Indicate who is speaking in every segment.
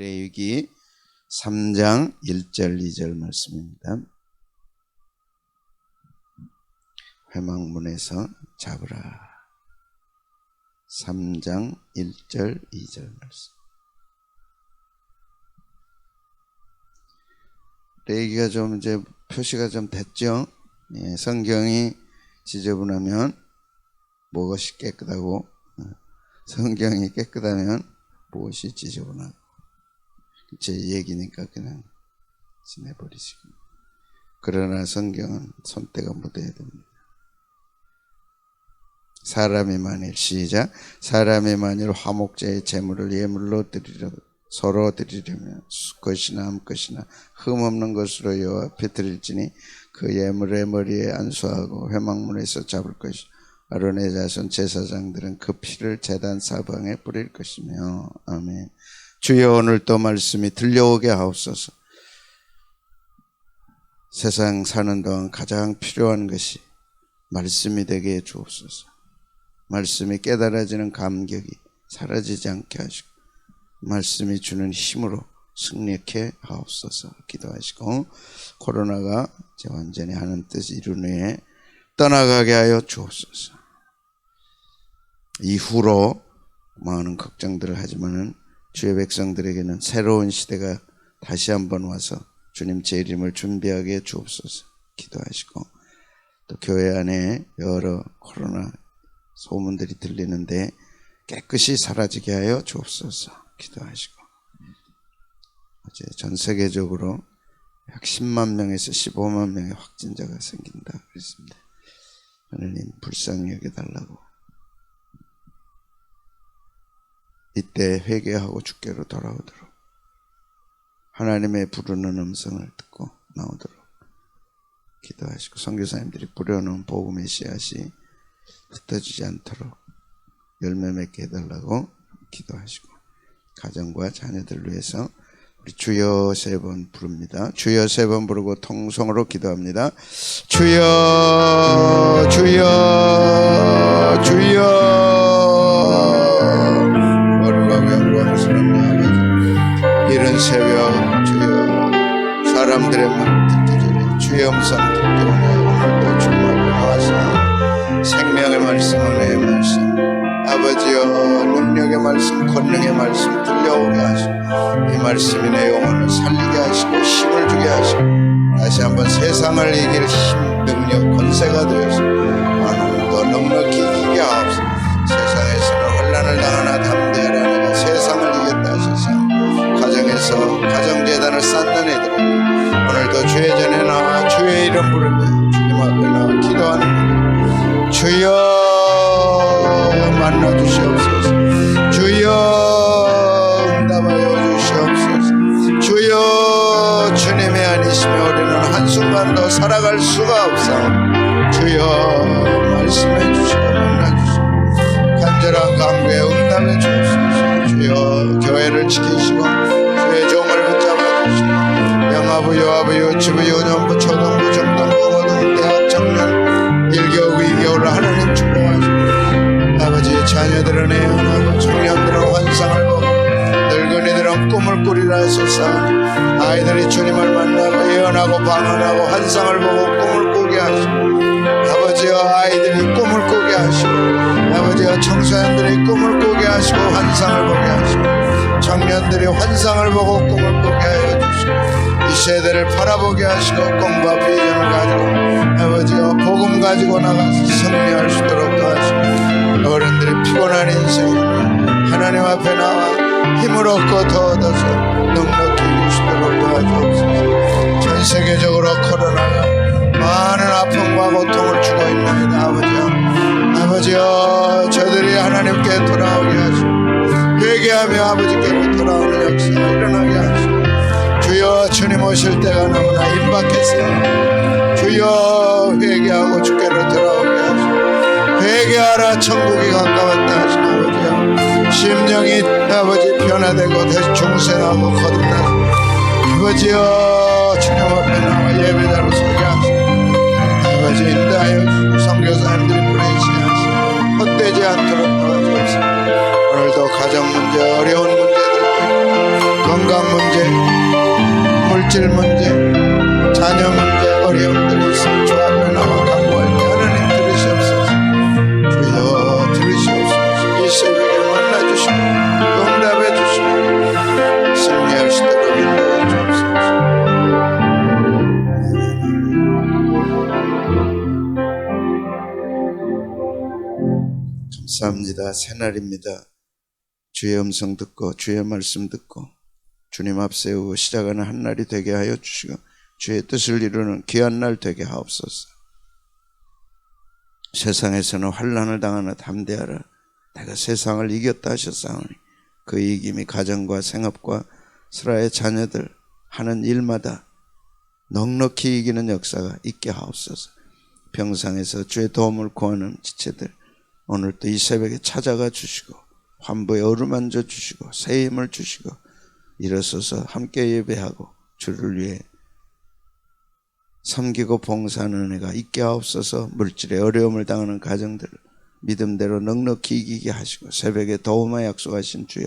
Speaker 1: 레위기 3장 1절 2절 말씀입니다. 회막문에서 잡으라. 3장 1절 2절 말씀. 레위기가 좀 이제 표시가 좀 됐죠. 성경이 지저분하면 무엇이 깨끗하고, 성경이 깨끗하면 무엇이 지저분하고, 제 얘기니까 그냥 지내버리시고. 그러나 성경은 손때가 묻어야 됩니다. 사람이 만일 시작 사람이 만일 화목제의 제물을 예물로 드리려 서로 드리려면 수컷이나 암컷이나 흠없는 것으로 여호와 앞에 드릴지니 그 예물의 머리에 안수하고 회막문에서 잡을 것이 아론의 자손 제사장들은 그 피를 제단 사방에 뿌릴 것이며. 아멘. 주여, 오늘 또 말씀이 들려오게 하옵소서. 세상 사는 동안 가장 필요한 것이 말씀이 되게 해 주옵소서. 말씀이 깨달아지는 감격이 사라지지 않게 하시고 말씀이 주는 힘으로 승리케 하옵소서. 기도하시고 코로나가 이제 완전히 하는 뜻 이룬 후에 떠나가게 하여 주옵소서. 이후로 많은 걱정들을 하지만은 주의 백성들에게는 새로운 시대가 다시 한번 와서 주님 재림을 준비하게 해 주옵소서. 기도하시고 또 교회 안에 여러 코로나 소문들이 들리는데 깨끗이 사라지게 하여 주옵소서. 기도하시고 어제 전 세계적으로 약 10만 명에서 15만 명의 확진자가 생긴다 그랬습니다. 하나님 불쌍히 여겨달라고. 이때 회개하고 주께로 돌아오도록 하나님의 부르는 음성을 듣고 나오도록 기도하시고 선교사님들이 뿌려놓은 복음의 씨앗이 흩어지지 않도록 열매 맺게 해달라고 기도하시고 가정과 자녀들 위해서 우리 주여 3번 부릅니다. 주여 3번 부르고 통성으로 기도합니다. 주여 주여 주여. 거룩하고 영광스러운 아버지, 이런 새벽 주여 사람들의 말 듣기 전에 주의 음성 듣기 원해 오늘도 주님을 나와서 생명의 말씀, 은혜의 말씀, 아버지여 능력의 말씀, 권능의 말씀 들려오게 하시고 이 말씀이 내 영혼을 살리게 하시고 힘을 주게 하시고 다시 한번 세상을 이길 힘, 능력, 권세가 되어서 하나님도 넉넉히 이기게 하옵소서. 세상에서는 혼란을 당하나 담대하라. 내가 세상을 이겼다 하셔서 가정에서 가정재단을 쌓는 애들 오늘도 주의 전에 나와 주의 이름 부르며 주님 앞에 나와 기도하는 주여 만나 주시옵소서. 주여 응답하여 주시옵소서. 주여 주님이 아니시면 우리는 한순간도 살아갈 수가 없사오니 주여 말씀해 주시고 만나 주시고 간절한 간구에 응답해 주옵소서. 주여 교회를 지키시고 주의 종을 붙잡아 주시고 영아부 요아부 유치부 유년부 초등부 중등부 고등 대학 청년 1교육 2교육을 하나님 축복하시고 아버지 자녀들은 애원하고 청년들은 환상을 보고 늙은이들은 꿈을 꾸리라 하소서. 아이들이 주님을 만나고 예언하고 방언하고 환상을 보고 꿈을 꾸게 하시고 아버지여 아이들이 꿈을 꾸게 하시고 아버지여 청소년들이 꿈을 꾸게 하시고 환상을 보게 하시고 청년들이 환상을 보고 꿈을 꾸게 하여 주시고 이 세대를 바라보게 하시고 꿈과 비전을 가지고 아버지여 복음 가지고 나가서 승리할 수 있도록 도와주시고 어른들이 피곤한 인생을 하나님 앞에 나와 힘을 얻고 더 얻어서 넉넉히 이길 수 있도록 도와주옵소서. 전 세계적으로 코로나가 많은 아픔과 고통을 주고 있나이다. 아버지여 저들이 하나님께 돌아오게 하시고 회개하며 아버지께로 돌아오는 역사가 일어나게 하시고 주여 주님 오실 때가 너무나 임박했으나 주여 회개하고 주께로 돌아오게 하시고 회개하라 천국이 가까웠다 하시는 아버지여 심령이 아버지 변화되고 다시 중생하고 거듭나서 아버지여 주님 앞에 나와 예배자로 서게 하시고 아버지 인도하여 주시고 선교사님들이 보내시게 하시고 헛되지 않도록 도와주옵소서. 오늘도 가정 문제 어려운 문제들 건강 물질 문제, 자녀 문제, 어려움들이 있으면 주 앞에 나와 간구할 때 하나님 들으시옵소서. 주여 들으시옵소서. 이 새벽에 만나주시고 응답해 주시고 승리할 수 있도록 인도해 주옵소서. 감사합니다. 새날입니다. 주의 음성 듣고 주의 말씀 듣고 주님 앞 세우고 시작하는 한 날이 되게 하여 주시고 주의 뜻을 이루는 귀한 날 되게 하옵소서. 세상에서는 환난을 당하나 담대하라. 내가 세상을 이겼다 하셨사오니 그 이김이 가정과 생업과 스라의 자녀들 하는 일마다 넉넉히 이기는 역사가 있게 하옵소서. 병상에서 주의 도움을 구하는 지체들 오늘도 이 새벽에 찾아가 주시고 환부에 어루만져 주시고 새 힘을 주시고 일어서서 함께 예배하고 주를 위해 섬기고 봉사하는 은혜가 있게 하옵소서. 물질의 어려움을 당하는 가정들 믿음대로 넉넉히 이기게 하시고 새벽에 도움을 약속하신 주여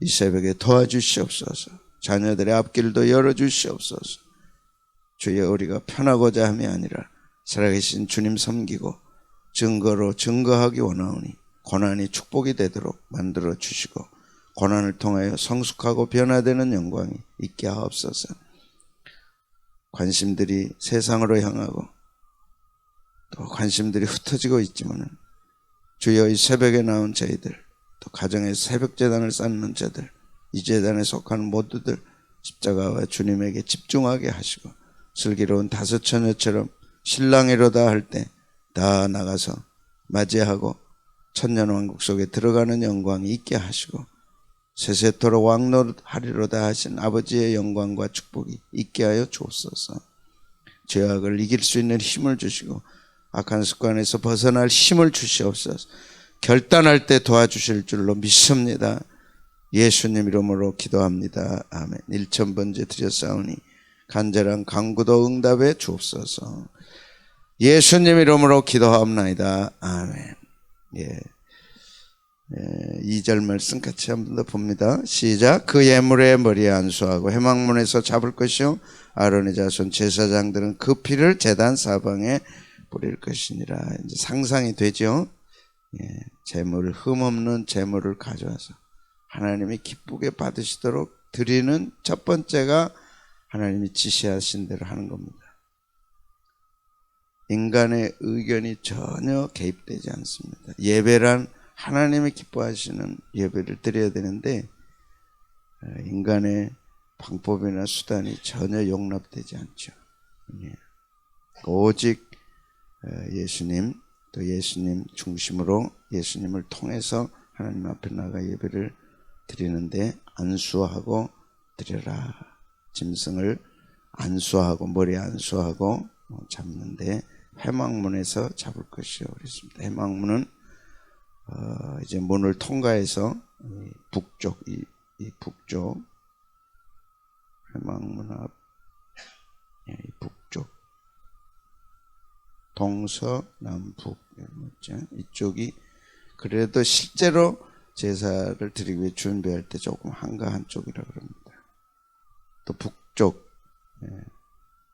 Speaker 1: 이 새벽에 도와주시옵소서. 자녀들의 앞길도 열어주시옵소서. 주여 우리가 편하고자 함이 아니라 살아계신 주님 섬기고 증거로 증거하기 원하오니 고난이 축복이 되도록 만들어 주시고 고난을 통하여 성숙하고 변화되는 영광이 있게 하옵소서. 관심들이 세상으로 향하고 또 관심들이 흩어지고 있지만 주여 이 새벽에 나온 저희들 또 가정에서 새벽재단을 쌓는 자들 이 재단에 속하는 모두들 십자가와 주님에게 집중하게 하시고 슬기로운 다섯 처녀처럼 신랑이로다 할 때 다 나가서 맞이하고 천년왕국 속에 들어가는 영광이 있게 하시고 세세토록 왕노하리로다 하신 아버지의 영광과 축복이 있게 하여 주옵소서. 죄악을 이길 수 있는 힘을 주시고 악한 습관에서 벗어날 힘을 주시옵소서. 결단할 때 도와주실 줄로 믿습니다. 예수님 이름으로 기도합니다. 아멘. 1000번째 드렸사오니 간절한 간구도 응답해 주옵소서. 예수님 이름으로 기도하옵나이다. 아멘. 2절 말씀 같이 한 번 더 봅니다. 시작. 그 예물의 머리에 안수하고 회막문에서 잡을 것이요 아론의 자손 제사장들은 그 피를 제단 사방에 뿌릴 것이니라. 이제 상상이 되죠. 제물 흠없는 제물을 가져와서 하나님이 기쁘게 받으시도록 드리는 첫 번째가 하나님이 지시하신 대로 하는 겁니다. 인간의 의견이 전혀 개입되지 않습니다. 예배란 하나님이 기뻐하시는 예배를 드려야 되는데 인간의 방법이나 수단이 전혀 용납되지 않죠. 오직 예수님 또 예수님 중심으로 예수님을 통해서 하나님 앞에 나가 예배를 드리는데 안수하고 드려라. 짐승을 안수하고 머리에 안수하고 잡는데 회막문에서 잡을 것이요 그랬습니다. 회막문은 이제 문을 통과해서 북쪽 이 북쪽 회막문 앞 북쪽 동서남북 이쪽이 그래도 실제로 제사를 드리기 위해 준비할 때 조금 한가한 쪽이라 그럽니다. 또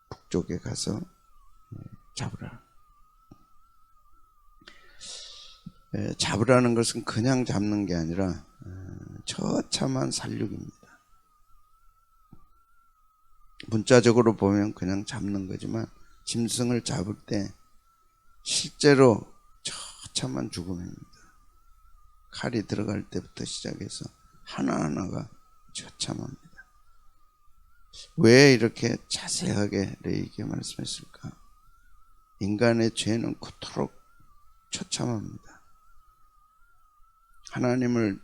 Speaker 1: 북쪽에 가서 잡으라. 잡으라는 것은 그냥 잡는 게 아니라 처참한 살육입니다. 문자적으로 보면 그냥 잡는 거지만 짐승을 잡을 때 실제로 처참한 죽음입니다. 칼이 들어갈 때부터 시작해서 하나하나가 처참합니다. 왜 이렇게 자세하게 레위기에 말씀했을까? 인간의 죄는 그토록 처참합니다. 하나님을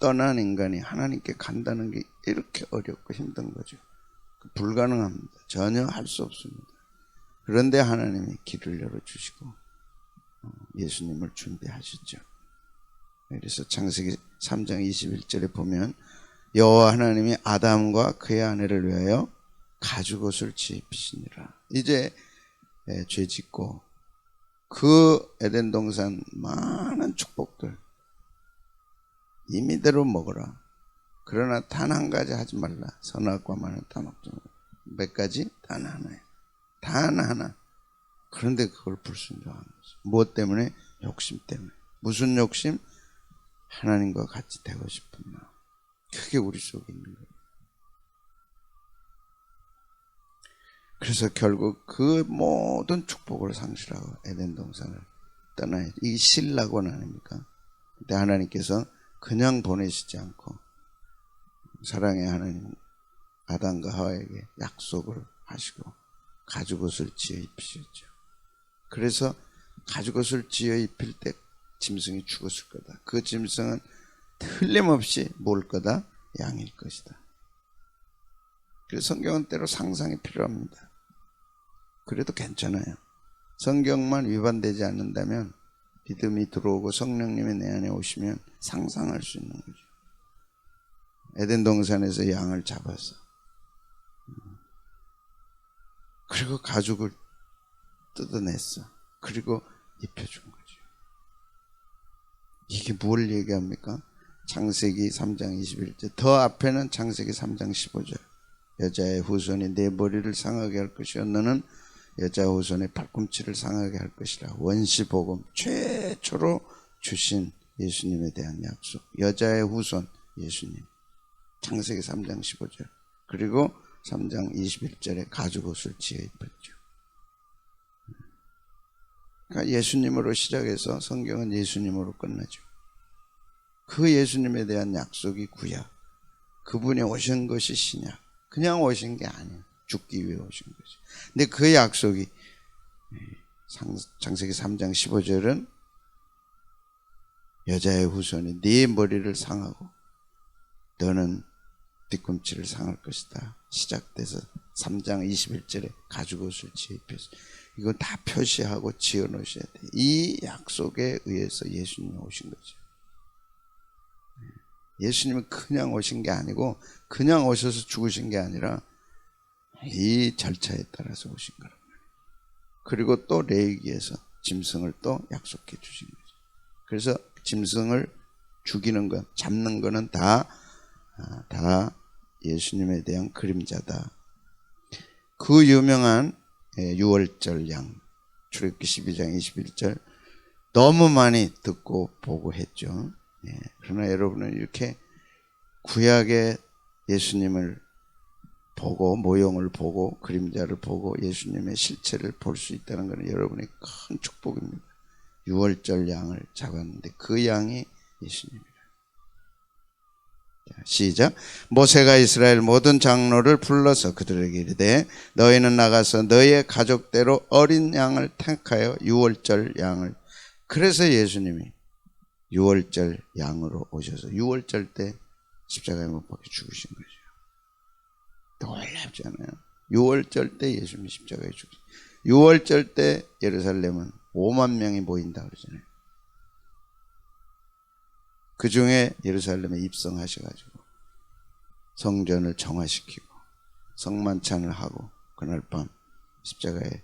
Speaker 1: 떠난 인간이 하나님께 간다는 게 이렇게 어렵고 힘든 거죠. 불가능합니다. 전혀 할 수 없습니다. 그런데 하나님이 길을 열어주시고 예수님을 준비하셨죠. 그래서 창세기 3장 21절에 보면 여호와 하나님이 아담과 그의 아내를 위하여 가죽옷을 지으시니라. 이제 죄 짓고 그 에덴 동산 많은 축복들 임의대로 먹어라. 그러나 단 한 가지 하지 말라. 선악과 많은 탐욕. 몇 가지? 단 하나예요. 단 하나. 그런데 그걸 불순종하는 거죠. 무엇 때문에? 욕심 때문에. 무슨 욕심? 하나님과 같이 되고 싶은 마음. 그게 우리 속에 있는 거예요. 그래서 결국 그 모든 축복을 상실하고 에덴 동산을 떠나야 돼. 이게 신라곤 아닙니까? 근데 하나님께서 그냥 보내시지 않고 사랑의 하나님 아담과 하와에게 약속을 하시고 가죽옷을 지어 입히셨죠. 그래서 가죽옷을 지어 입힐 때 짐승이 죽었을 거다. 그 짐승은 틀림없이 뭘 거다? 양일 것이다. 그래서 성경은 때로 상상이 필요합니다. 그래도 괜찮아요. 성경만 위반되지 않는다면 믿음이 들어오고 성령님이 내 안에 오시면 상상할 수 있는 거죠. 에덴 동산에서 양을 잡아서 그리고 가죽을 뜯어냈어. 그리고 입혀준 거죠. 이게 뭘 얘기합니까? 창세기 3장 21절. 더 앞에는 창세기 3장 15절. 여자의 후손이 내 머리를 상하게 할 것이요 너는 여자 후손의 발꿈치를 상하게 할 것이라. 원시복음 최초로 주신 예수님에 대한 약속. 여자의 후손 예수님. 창세기 3장 15절. 그리고 3장 21절에 가죽옷을 지어 입혔죠. 그러니까 예수님으로 시작해서 성경은 예수님으로 끝나죠. 그 예수님에 대한 약속이 구약. 그분이 오신 것이 신약. 그냥 오신 게 아니에요. 죽기 위해 오신 거죠. 근데 그 약속이 창세기 3장 15절은 여자의 후손이 네 머리를 상하고 너는 뒤꿈치를 상할 것이다. 시작돼서 3장 21절에 가죽옷을 지어 입혀서 이거 다 표시하고 지어 놓으셔야 돼요. 이 약속에 의해서 예수님이 오신 거죠. 예수님은 그냥 오신 게 아니고 그냥 오셔서 죽으신 게 아니라 이 절차에 따라서 오신 거란 말이에요. 그리고 또 레위기에서 짐승을 또 약속해 주신 거죠. 그래서 짐승을 죽이는 것, 잡는 거는 다 예수님에 대한 그림자다. 그 유명한 6월절 양, 출애굽기 12장 21절 너무 많이 듣고 보고 했죠. 그러나 여러분은 이렇게 구약의 예수님을 보고 모형을 보고 그림자를 보고 예수님의 실체를 볼 수 있다는 것은 여러분의 큰 축복입니다. 6월절 양을 잡았는데 그 양이 예수님이라. 시작. 모세가 이스라엘 모든 장로를 불러서 그들에게 이르되 너희는 나가서 너희의 가족대로 어린 양을 택하여 6월절 양을. 그래서 예수님이 6월절 양으로 오셔서 6월절 때 십자가에 못 박혀 죽으신 거죠. 놀랍지 않아요? 6월절 때 예수님이 십자가에 죽으신. 6월절 때 예루살렘은 5만 명이 모인다 그러잖아요. 그 중에 예루살렘에 입성하셔가지고 성전을 정화시키고 성만찬을 하고 그날 밤 십자가에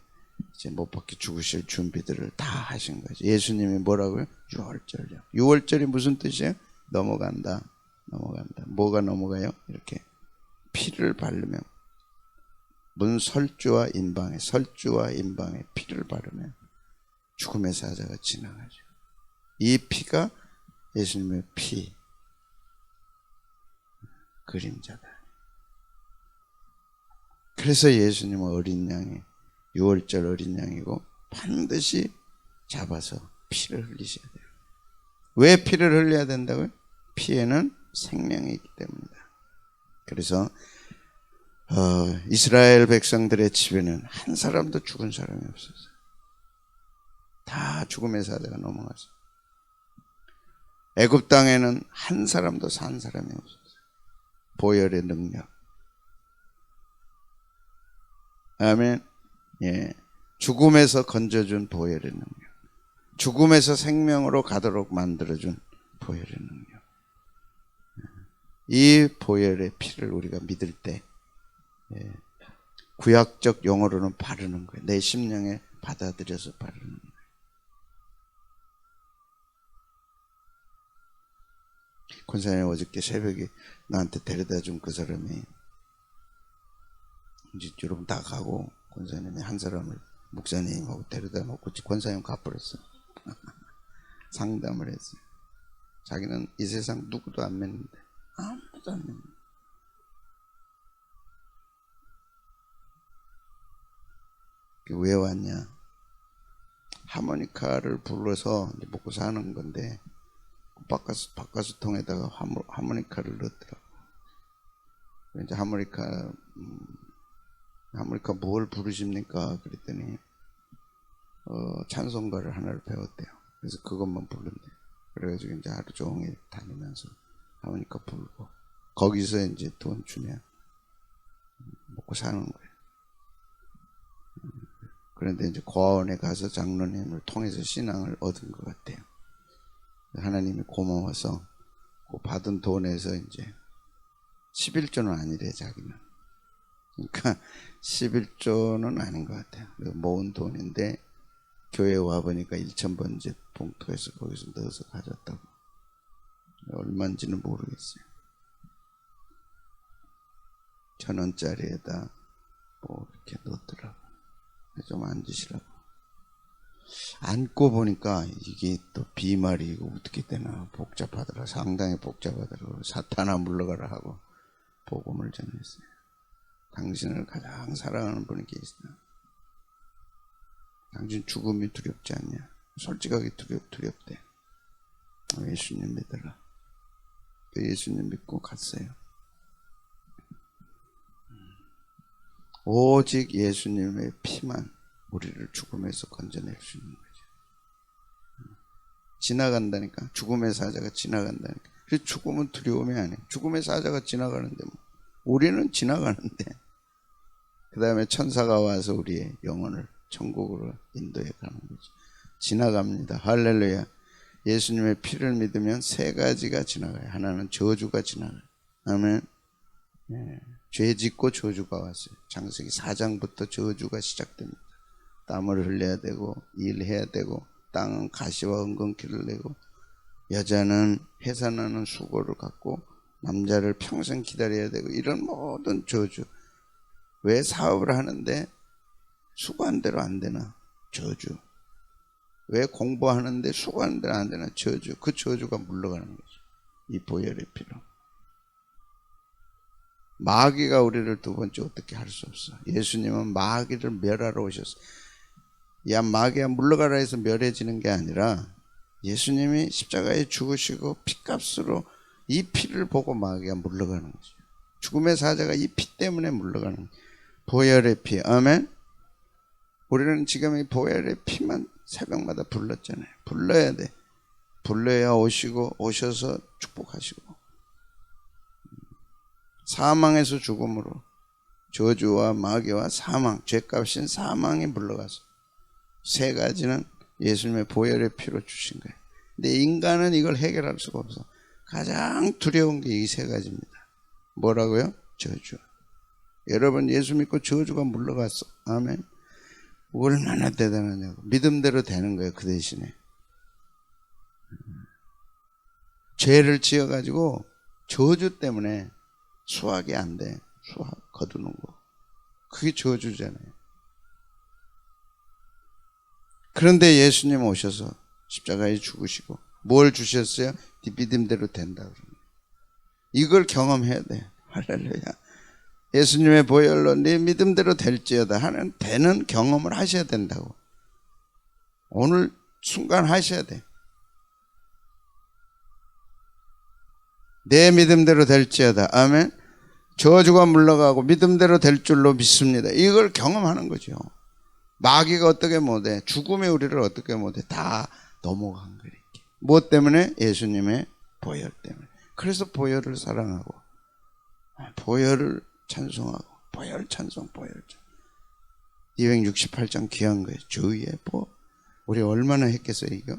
Speaker 1: 이제 못 박혀 죽으실 준비들을 다 하신 거죠. 예수님이 뭐라고요? 6월절이요. 6월절이 무슨 뜻이에요? 넘어간다. 뭐가 넘어가요? 이렇게 피를 바르면 설주와 인방에 피를 바르면 죽음의 사자가 지나가죠. 이 피가 예수님의 피 그림자다. 그래서 예수님은 어린 양이 6월절 어린 양이고 반드시 잡아서 피를 흘리셔야 돼요. 왜 피를 흘려야 된다고요? 피에는 생명이 있기 때문이다. 그래서 이스라엘 백성들의 집에는 한 사람도 죽은 사람이 없었어요. 다 죽음의 사자가 넘어가서 애굽 땅에는 한 사람도 산 사람이 없었어요. 보혈의 능력. 아멘. 예. 죽음에서 건져준 보혈의 능력. 죽음에서 생명으로 가도록 만들어준 보혈의 능력. 이 보혈의 피를 우리가 믿을 때 구약적 용어로는 바르는 거예요. 내 심령에 받아들여서 바르는 거예요. 권사님 어저께 새벽에 나한테 데려다 준 그 사람이 이제 여러분 다 가고 권사님이 한 사람을 목사님하고 데려다 놓고 권사님 가버렸어. 상담을 했어요. 자기는 이 세상 누구도 안 맺는데, 아무도 안 맺는데. 왜 왔냐? 하모니카를 불러서 먹고 사는 건데 바카스통에다가 하모니카를 넣었더라고. 이제 하모니카 뭘 부르십니까? 그랬더니 찬송가를 하나를 배웠대요. 그래서 그것만 부른대요. 그래가지고 이제 하루 종일 다니면서 하모니카 불고 거기서 이제 돈 주면 먹고 사는 거예요. 그런데 이제 고아원에 가서 장로님을 통해서 신앙을 얻은 것 같아요. 하나님이 고마워서 그 받은 돈에서 이제 11조는 아니래 자기는. 그러니까 11조는 아닌 것 같아요. 모은 돈인데 교회에 와보니까 1,000번째 봉투에서 거기서 넣어서 가졌다고. 얼마인지는 모르겠어요. 1,000원짜리에다 뭐 이렇게 넣었더라고. 좀 앉으시라고. 앉고 보니까 이게 또 비말이고 어떻게 되나 복잡하더라. 상당히 복잡하더라고. 사탄아 물러가라 하고 복음을 전했어요. 당신을 가장 사랑하는 분이 계시다. 당신 죽음이 두렵지 않냐? 솔직하게 두렵대. 예수님 믿어라. 예수님 믿고 갔어요. 오직 예수님의 피만 우리를 죽음에서 건져낼 수 있는 거죠. 지나간다니까. 죽음의 사자가 지나간다니까. 그래서 죽음은 두려움이 아니에요. 죽음의 사자가 지나가는데 뭐. 우리는 지나가는데 그 다음에 천사가 와서 우리의 영혼을 천국으로 인도해 가는 거죠. 지나갑니다. 할렐루야. 예수님의 피를 믿으면 세 가지가 지나가요. 하나는 저주가 지나가요. 아멘. 네. 죄 짓고 저주가 왔어요. 창세기 4장부터 저주가 시작됩니다. 땀을 흘려야 되고 일해야 되고 땅은 가시와 은근키를 내고 여자는 해산하는 수고를 갖고 남자를 평생 기다려야 되고 이런 모든 저주. 왜 사업을 하는데 수고한 대로 안 되나? 저주. 왜 공부하는데 수고하는 대로 안 되나? 저주. 그 저주가 물러가는 거죠. 이 보혈의 피로. 마귀가 우리를 두 번째 어떻게 할 수 없어. 예수님은 마귀를 멸하러 오셨어. 야 마귀야 물러가라 해서 멸해지는 게 아니라 예수님이 십자가에 죽으시고 피값으로 이 피를 보고 마귀가 물러가는 거죠. 죽음의 사자가 이 피 때문에 물러가는 거죠. 보혈의 피. 아멘. 우리는 지금 이 보혈의 피만 새벽마다 불렀잖아요. 불러야 돼. 불러야 오셔서 축복하시고 사망에서 죽음으로 저주와 마귀와 사망, 죄값인 사망이 물러가서 세 가지는 예수님의 보혈의 피로 주신 거예요. 근데 인간은 이걸 해결할 수가 없어. 가장 두려운 게 이 세 가지입니다. 뭐라고요? 저주. 여러분 예수 믿고 저주가 물러갔어. 아멘. 얼마나 대단하냐고. 믿음대로 되는 거예요. 그 대신에 죄를 지어가지고 저주 때문에 수확이 안 돼. 수확 거두는 거. 그게 저주잖아요. 그런데 예수님 오셔서 십자가에 죽으시고 뭘 주셨어요? 네 믿음대로 된다. 이걸 경험해야 돼. 할렐루야. 예수님의 보혈로 네 믿음대로 될지어다 하는 되는 경험을 하셔야 된다고. 오늘 순간 하셔야 돼. 내 믿음대로 될지어다. 아멘. 저주가 물러가고 믿음대로 될 줄로 믿습니다. 이걸 경험하는 거죠. 마귀가 어떻게 못해. 죽음이 우리를 어떻게 못해. 다 넘어간 거예요. 무엇 때문에? 예수님의 보혈 때문에. 그래서 보혈을 사랑하고 보혈을 찬송하고 보혈 찬송 보혈 찬송. 268장 귀한 거예요. 주의 보. 우리 얼마나 했겠어요 이거?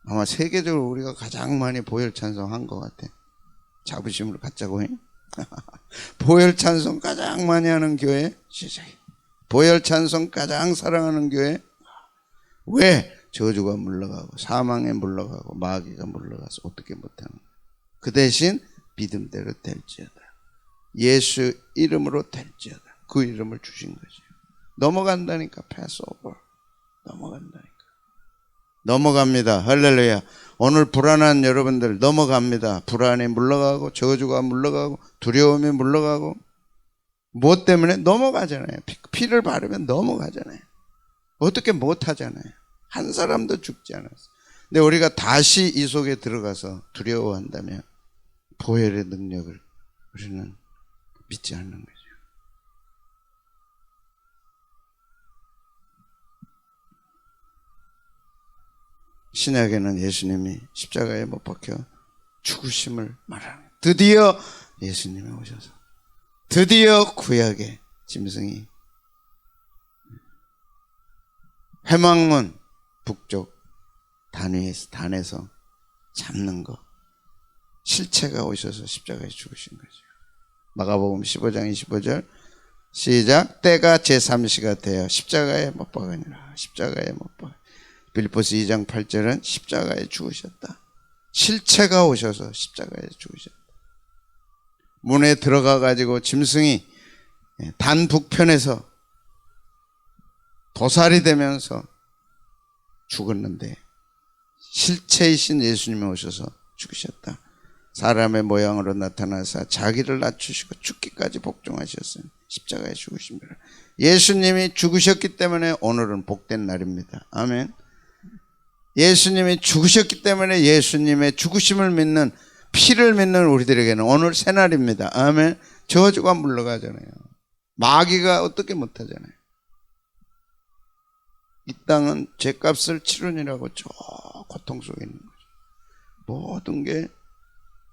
Speaker 1: 아마 세계적으로 우리가 가장 많이 보혈 찬송한 것 같아. 자부심으로 갖자고 해. 보혈 찬송 가장 많이 하는 교회 시작. 보혈 찬송 가장 사랑하는 교회. 왜? 저주가 물러가고 사망에 물러가고 마귀가 물러가서 어떻게 못하는 거야. 그 대신 믿음대로 될지어다. 예수 이름으로 될지어다. 그 이름을 주신 거죠. 넘어간다니까. 패스오버. 넘어간다니까. 넘어갑니다. 할렐루야. 오늘 불안한 여러분들 넘어갑니다. 불안이 물러가고 저주가 물러가고 두려움이 물러가고 무엇 때문에? 넘어가잖아요. 피를 바르면 넘어가잖아요. 어떻게 못하잖아요. 한 사람도 죽지 않았어요. 근데 우리가 다시 이 속에 들어가서 두려워한다면 보혈의 능력을 우리는 믿지 않는 거죠. 신약에는 예수님이 십자가에 못 박혀 죽으심을 말하는, 드디어 예수님이 오셔서 드디어 구약의 짐승이 회막문 북쪽 단에서 잡는 거, 실체가 오셔서 십자가에 죽으신 거죠. 마가복음 15장 25절 시작. 때가 제3시가 되어 십자가에 못 박으니라. 십자가에 못 박으니라. 빌립보서 2장 8절은 십자가에 죽으셨다. 실체가 오셔서 십자가에 죽으셨다. 문에 들어가 가지고 짐승이 단 북편에서 도살이 되면서 죽었는데 실체이신 예수님이 오셔서 죽으셨다. 사람의 모양으로 나타나사 자기를 낮추시고 죽기까지 복종하셨으니 십자가에 죽으십니다. 예수님이 죽으셨기 때문에 오늘은 복된 날입니다. 아멘. 예수님이 죽으셨기 때문에 예수님의 죽으심을 믿는, 피를 믿는 우리들에게는 오늘 새날입니다. 아멘. 저주가 물러가잖아요. 마귀가 어떻게 못하잖아요. 이 땅은 죄값을 치르니라고 저 고통 속에 있는 거죠. 모든 게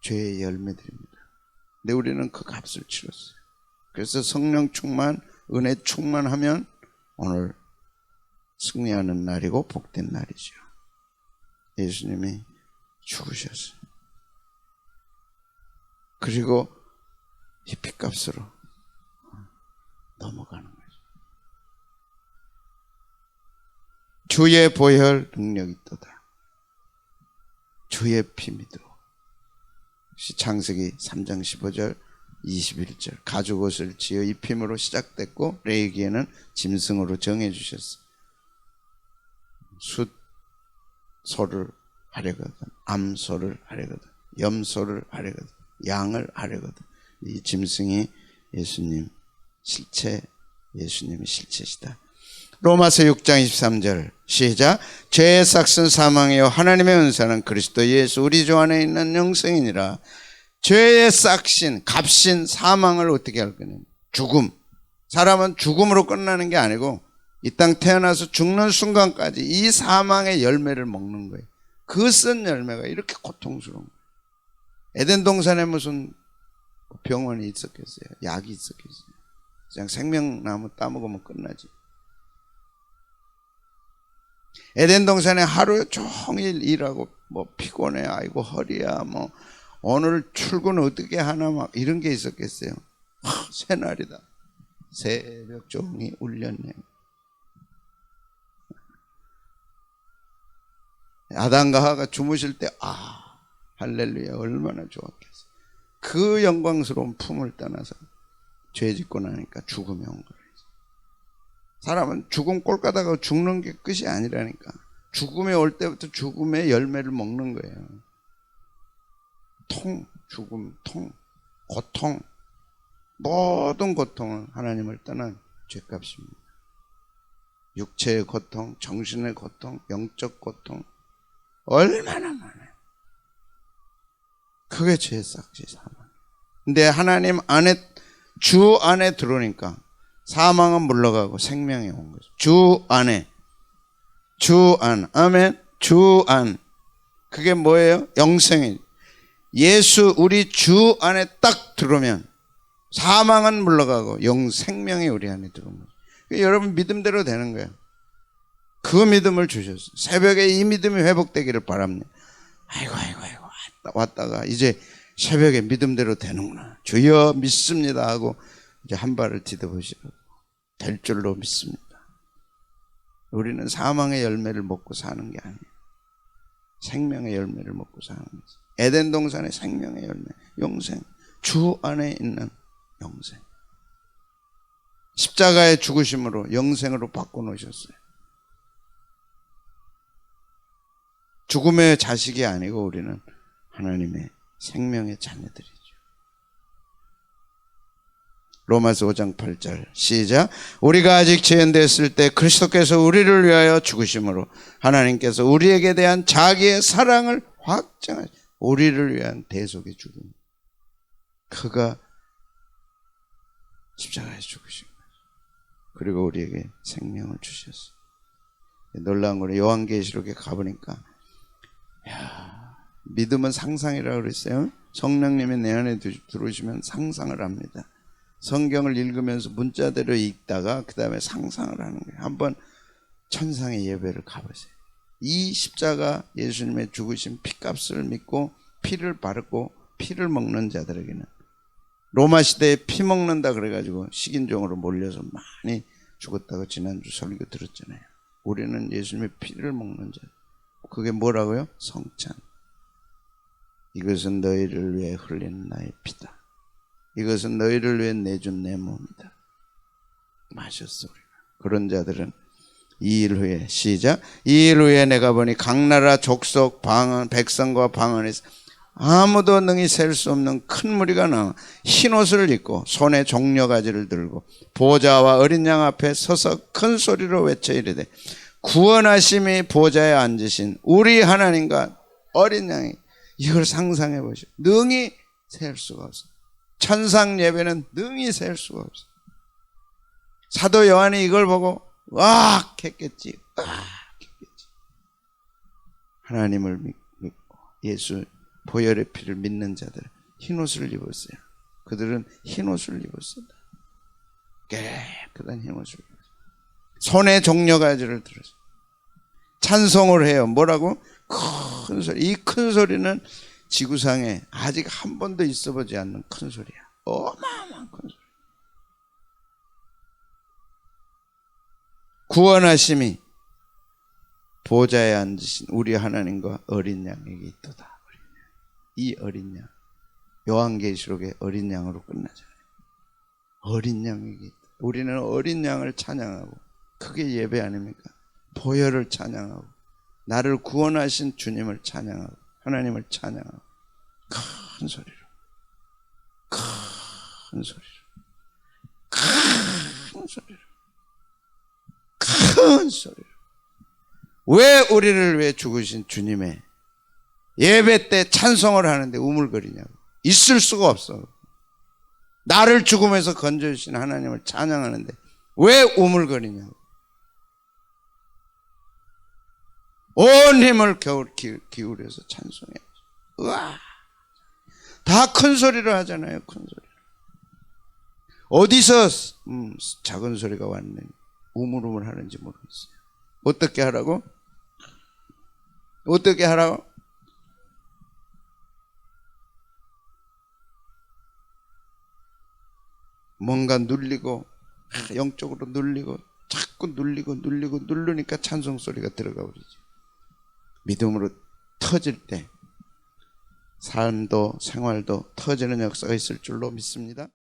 Speaker 1: 죄의 열매들입니다. 근데 우리는 그 값을 치렀어요. 그래서 성령 충만, 은혜 충만하면 오늘 승리하는 날이고 복된 날이죠. 예수님이 죽으셨어요. 그리고 이 핏값으로 넘어가는 거죠. 주의 보혈 능력이 있도다. 주의 피 믿으로. 창세기 3장 15절 21절 가죽옷을 지어 입힘으로 시작됐고 레위기에는 짐승으로 정해 주셨어요. 숫소를 하려거든, 암소를 하려거든, 염소를 하려거든, 양을 하려거든. 이 짐승이 예수님 실체, 예수님이 실체시다. 로마서 6장 23절 시작. 죄의 삭은 사망이요 하나님의 은사는 그리스도 예수 우리 주 안에 있는 영생이니라. 죄의 삭신, 값신 사망을 어떻게 할 거냐? 죽음. 사람은 죽음으로 끝나는 게 아니고 이 땅 태어나서 죽는 순간까지 이 사망의 열매를 먹는 거예요. 그 쓴 열매가 이렇게 고통스러운 거예요. 에덴 동산에 무슨 병원이 있었겠어요? 약이 있었겠어요? 그냥 생명나무 따먹으면 끝나지. 에덴 동산에 하루 종일 일하고 뭐 피곤해, 아이고 허리야, 뭐 오늘 출근 어떻게 하나 막 이런 게 있었겠어요? 새날이다. 새벽 종이 울렸네. 아담과 하와가 주무실 때 할렐루야 얼마나 좋았겠어요. 그 영광스러운 품을 떠나서 죄 짓고 나니까 죽음이 온 거예요. 사람은 죽음 꼴까다가 죽는 게 끝이 아니라니까. 죽음이 올 때부터 죽음의 열매를 먹는 거예요. 죽음, 고통, 모든 고통은 하나님을 떠난 죄값입니다. 육체의 고통, 정신의 고통, 영적 고통 얼마나 많아요. 그게 죄의 싹지 사망. 근데 하나님 안에, 주 안에 들어오니까 사망은 물러가고 생명이 온 거죠. 주 안에, 주 안, 아멘. 주 안. 그게 뭐예요? 영생이. 예수 우리 주 안에 딱 들어오면 사망은 물러가고 생명이 우리 안에 들어오는 거예요. 여러분 믿음대로 되는 거예요. 그 믿음을 주셨어요. 새벽에 이 믿음이 회복되기를 바랍니다. 아이고 왔다가 이제 새벽에 믿음대로 되는구나. 주여 믿습니다 하고 이제 한 발을 디뎌보시고 될 줄로 믿습니다. 우리는 사망의 열매를 먹고 사는 게 아니에요. 생명의 열매를 먹고 사는 거죠. 에덴 동산의 생명의 열매, 영생. 주 안에 있는 영생. 십자가의 죽으심으로 영생으로 바꿔놓으셨어요. 죽음의 자식이 아니고 우리는 하나님의 생명의 자녀들이죠. 로마서 5장 8절 시작. 우리가 아직 죄인되었을 때 그리스도께서 우리를 위하여 죽으심으로 하나님께서 우리에게 대한 자기의 사랑을 확증하시, 우리를 위한 대속의 죽음. 그가 십자가에 죽으신 거예요. 그리고 우리에게 생명을 주셨어요. 놀라운 거는 요한계시록에 가보니까, 믿음은 상상이라고 그랬어요. 성령님이 내 안에 들어오시면 상상을 합니다. 성경을 읽으면서 문자대로 읽다가 그 다음에 상상을 하는 거예요. 한번 천상의 예배를 가보세요. 이 십자가 예수님의 죽으신 피값을 믿고 피를 바르고 피를 먹는 자들에게는, 로마 시대에 피 먹는다 그래가지고 식인종으로 몰려서 많이 죽었다고 지난주 설교 들었잖아요. 우리는 예수님의 피를 먹는 자. 그게 뭐라고요? 성찬. 이것은 너희를 위해 흘린 나의 피다. 이것은 너희를 위해 내준 내 몸이다. 마셨어 우리가. 그런 자들은 이 일 후에, 시작. 이 일 후에 내가 보니 각 나라 족속 방언 백성과 방언에서 아무도 능히 셀 수 없는 큰 무리가 나와 흰 옷을 입고 손에 종려가지를 들고 보좌와 어린 양 앞에 서서 큰 소리로 외쳐 이르되 구원하심이 보좌에 앉으신 우리 하나님과 어린 양이. 이걸 상상해 보시오. 능히 셀 수가 없어. 천상 예배는 능히 셀 수가 없어. 사도 요한이 이걸 보고 와 했겠지. 와 했겠지. 하나님을 믿고 예수 보혈의 피를 믿는 자들 흰옷을 입었어요. 그들은 흰옷을 입었어요. 깨끗한 흰옷을 입었어요. 손에 종려가지를 들었어요. 찬송을 해요. 뭐라고? 큰 소리. 이 큰 소리는 지구상에 아직 한 번도 있어보지 않는 큰 소리야. 어마어마한 큰 소리. 구원하심이 보좌에 앉으신 우리 하나님과 어린 양에게 있도다. 이 어린 양, 요한계시록의 어린 양으로 끝나잖아요. 어린 양에게 있다. 우리는 어린 양을 찬양하고, 그게 예배 아닙니까? 보혈을 찬양하고, 나를 구원하신 주님을 찬양하고, 하나님을 찬양하고, 큰 소리로, 큰 소리로, 큰 소리로, 큰 소리로. 왜 우리를 위해 죽으신 주님의 예배 때 찬송을 하는데 우물거리냐고. 있을 수가 없어. 나를 죽음에서 건져주신 하나님을 찬양하는데 왜 우물거리냐고. 온 힘을 기울여서 찬송해야죠. 우와. 다 큰 소리로 하잖아요. 큰 소리로. 어디서 작은 소리가 왔는지 우물우물 하는지 모르겠어요. 어떻게 하라고? 어떻게 하라고? 뭔가 눌리고, 영적으로 눌리고, 자꾸 누르니까 찬송 소리가 들어가 버리죠. 믿음으로 터질 때 삶도 생활도 터지는 역사가 있을 줄로 믿습니다.